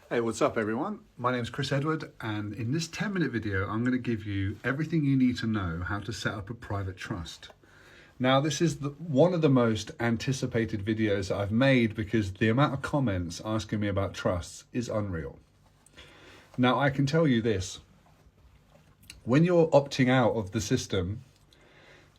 Hey, what's up everyone? My name is Chris Edward, and in this 10-minute video I'm going to give you everything you need to know how to set up a private trust. Now this is one of the most anticipated videos that I've made because the amount of comments asking me about trusts is unreal. Now I can tell you this, when you're opting out of the system,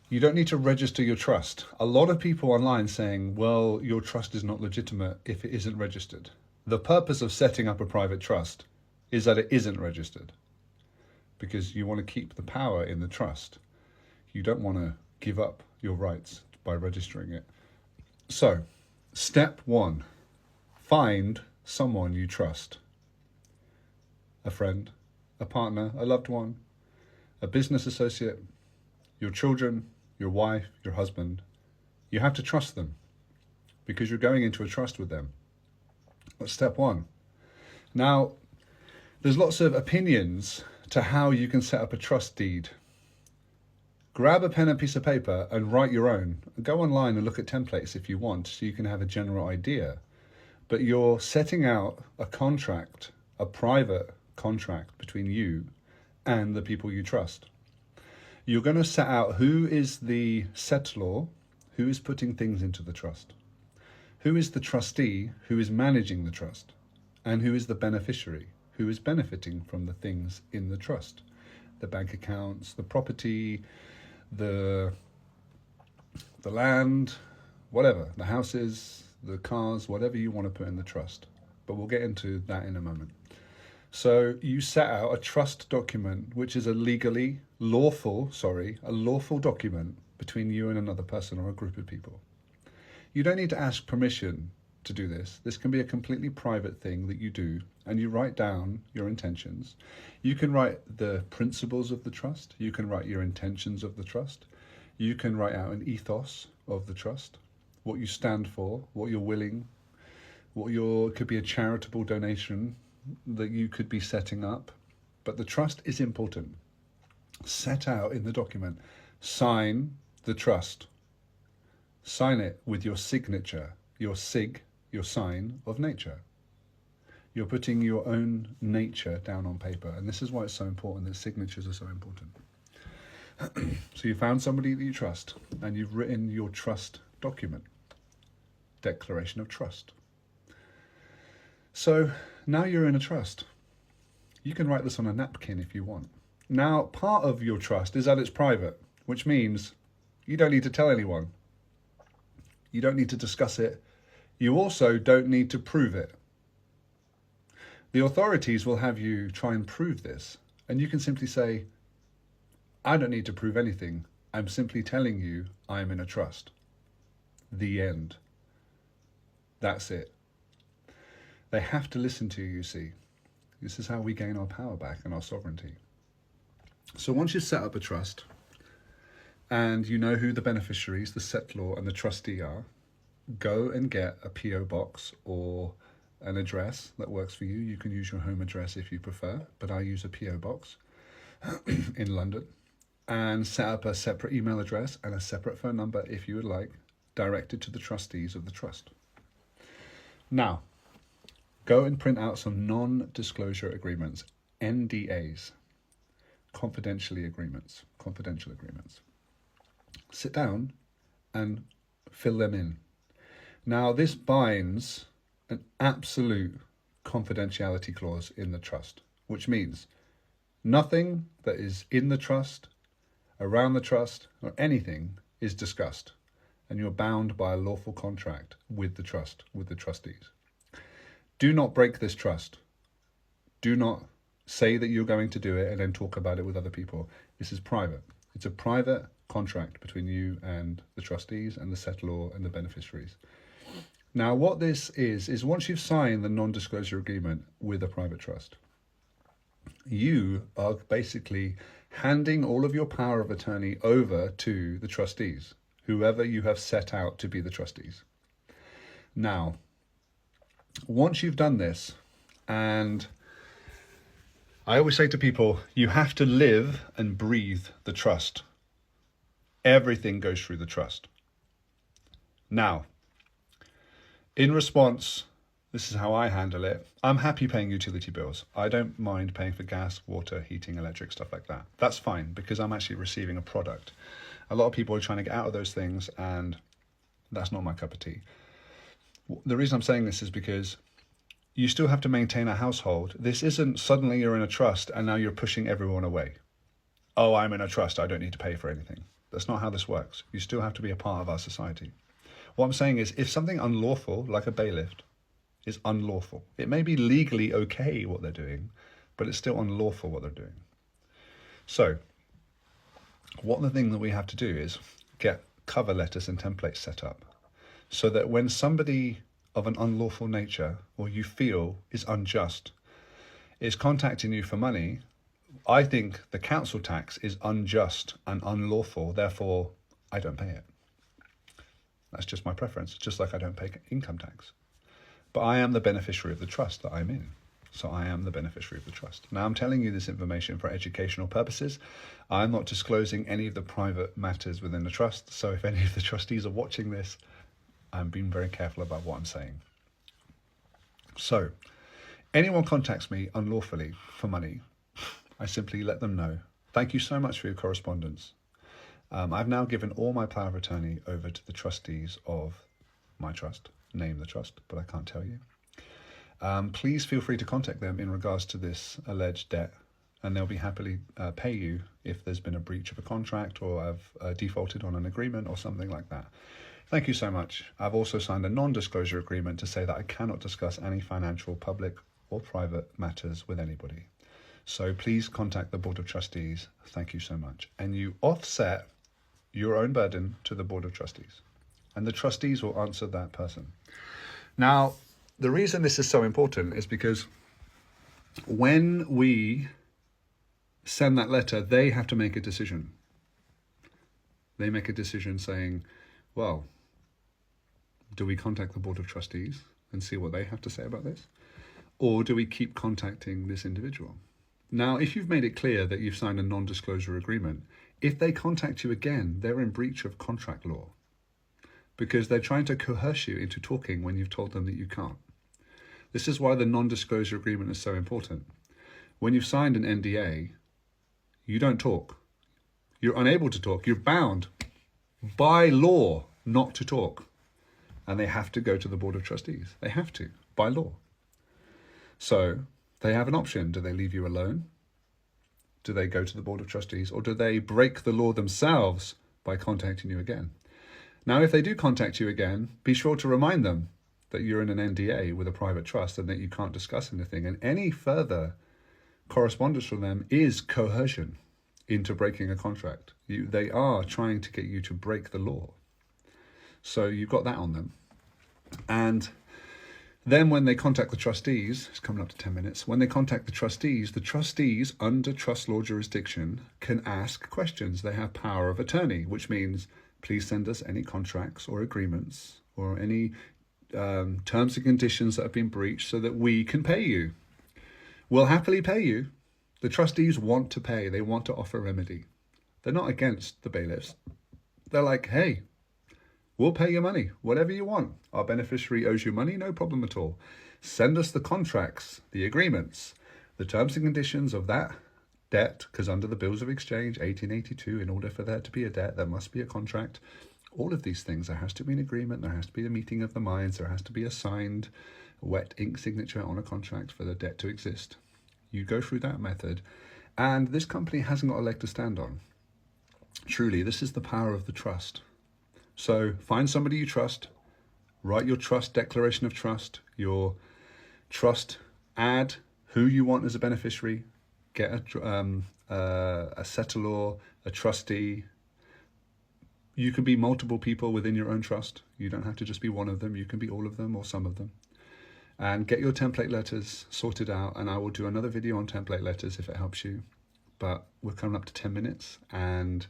you don't need to register your trust. A lot of people online saying, well, your trust is not legitimate if it isn't registered. The purpose of setting up a private trust is that it isn't registered because you want to keep the power in the trust. You don't want to give up your rights by registering it. So, step one, find someone you trust. A friend, a partner, a loved one, a business associate, your children, your wife, your husband. You have to trust them because you're going into a trust with them. That's step one. Now, there's lots of opinions to how you can set up a trust deed. Grab a pen and piece of paper and write your own. Go online and look at templates if you want, so you can have a general idea. But you're setting out a contract, a private contract between you and the people you trust. You're going to set out who is the settlor, who is putting things into the trust. Who is the trustee who is managing the trust? And who is the beneficiary who is benefiting from the things in the trust? The bank accounts, the property, the land, whatever, the houses, the cars, whatever you want to put in the trust. But we'll get into that in a moment. So you set out a trust document, which is a lawful document between you and another person or a group of people. You don't need to ask permission to do this. This can be a completely private thing that you do, and you write down your intentions. You can write the principles of the trust. You can write your intentions of the trust. You can write out an ethos of the trust, what you stand for, what you're willing, could be a charitable donation that you could be setting up. But the trust is important. Set out in the document. Sign the trust. Sign it with your signature, your sign of nature. You're putting your own nature down on paper. And this is why it's so important that signatures are so important. So you found somebody that you trust and you've written your trust document, declaration of trust. So now you're in a trust. You can write this on a napkin if you want. Now, part of your trust is that it's private, which means you don't need to tell anyone. You don't need to discuss it. You also don't need to prove it. The authorities will have you try and prove this, and you can simply say, I don't need to prove anything. I'm simply telling you I'm in a trust. The end. That's it. They have to listen to you, you see. This is how we gain our power back and our sovereignty. So once you set up a trust, and you know who the beneficiaries, the settlor and the trustee are, go and get a PO box or an address that works for you. You can use your home address if you prefer, but I use a PO box in London, and set up a separate email address and a separate phone number if you would like, directed to the trustees of the trust. Now, go and print out some non-disclosure agreements, NDAs, confidential agreements. Sit down and fill them in. Now, this binds an absolute confidentiality clause in the trust, which means nothing that is in the trust, around the trust, or anything is discussed, and you're bound by a lawful contract with the trust, with the trustees. Do not break this trust. Do not say that you're going to do it and then talk about it with other people. This is private. It's a private contract between you and the trustees and the settlor and the beneficiaries. Now, what this is once you've signed the non-disclosure agreement with a private trust, you are basically handing all of your power of attorney over to the trustees, whoever you have set out to be the trustees. Now, once you've done this, and I always say to people, you have to live and breathe the trust. Everything goes through the trust. Now, in response, This is how I handle it. I'm happy paying utility bills. I don't mind paying for gas, water, heating, electric, stuff like that. That's fine because I'm actually receiving a product. A lot of people are trying to get out of those things, and that's not my cup of tea. The reason I'm saying this is because you still have to maintain a household. This isn't suddenly you're in a trust and now you're pushing everyone away. Oh, I'm in a trust, I don't need to pay for anything. That's not how this works. You still have to be a part of our society. What I'm saying is, if something unlawful, like a bailiff, is unlawful, it may be legally okay what they're doing, but it's still unlawful what they're doing. So, what the thing that we have to do is get cover letters and templates set up so that when somebody of an unlawful nature, or you feel is unjust, is contacting you for money, I think the council tax is unjust and unlawful, therefore I don't pay it. That's just my preference, just like I don't pay income tax. But I am the beneficiary of the trust that I'm in. So I am the beneficiary of the trust. Now I'm telling you this information for educational purposes. I'm not disclosing any of the private matters within the trust. So if any of the trustees are watching this, I'm being very careful about what I'm saying. So anyone contacts me unlawfully for money, I simply let them know. Thank you so much for your correspondence. I've now given all my power of attorney over to the trustees of my trust. Name the trust, but I can't tell you. Please feel free to contact them in regards to this alleged debt, and they'll be happily pay you if there's been a breach of a contract or I've defaulted on an agreement or something like that. Thank you so much. I've also signed a non-disclosure agreement to say that I cannot discuss any financial, public or private matters with anybody. So please contact the Board of Trustees. Thank you so much. And you offset your own burden to the Board of Trustees, and the trustees will answer that person. Now, the reason this is so important is because when we send that letter, they have to make a decision. They make a decision saying, well, do we contact the Board of Trustees and see what they have to say about this? Or do we keep contacting this individual? Now, if you've made it clear that you've signed a non-disclosure agreement, if they contact you again, they're in breach of contract law because they're trying to coerce you into talking when you've told them that you can't. This is why the non-disclosure agreement is so important. When you've signed an NDA, you don't talk. You're unable to talk. You're bound by law not to talk. And they have to go to the Board of Trustees. They have to, by law. So they have an option. Do they leave you alone? Do they go to the Board of Trustees? Or do they break the law themselves by contacting you again? Now, if they do contact you again, be sure to remind them that you're in an NDA with a private trust and that you can't discuss anything. And any further correspondence from them is coercion into breaking a contract. They are trying to get you to break the law. So you've got that on them. And then when they contact the trustees, it's coming up to 10 minutes, when they contact the trustees under trust law jurisdiction can ask questions. They have power of attorney, which means please send us any contracts or agreements or any terms and conditions that have been breached so that we can pay you. We'll happily pay you. The trustees want to pay. They want to offer remedy. They're not against the bailiffs. They're like, hey, we'll pay you money, whatever you want. Our beneficiary owes you money, no problem at all. Send us the contracts, the agreements, the terms and conditions of that debt, because under the Bills of Exchange, 1882, in order for there to be a debt, there must be a contract. All of these things, there has to be an agreement, there has to be a meeting of the minds, there has to be a signed wet ink signature on a contract for the debt to exist. You go through that method, and this company hasn't got a leg to stand on. Truly, this is the power of the trust. So find somebody you trust, write your trust declaration of trust, your trust ad, who you want as a beneficiary, get a settlor, a trustee. You can be multiple people within your own trust. You don't have to just be one of them. You can be all of them or some of them. And get your template letters sorted out. And I will do another video on template letters if it helps you. But we're coming up to 10 minutes. And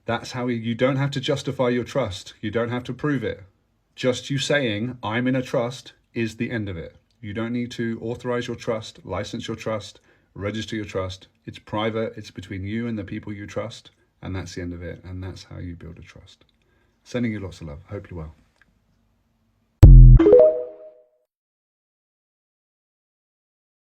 that's how you don't have to justify your trust. You don't have to prove it. Just you saying, I'm in a trust, is the end of it. You don't need to authorize your trust, license your trust, register your trust. It's private. It's between you and the people you trust. And that's the end of it. And that's how you build a trust. Sending you lots of love. Hope you're well.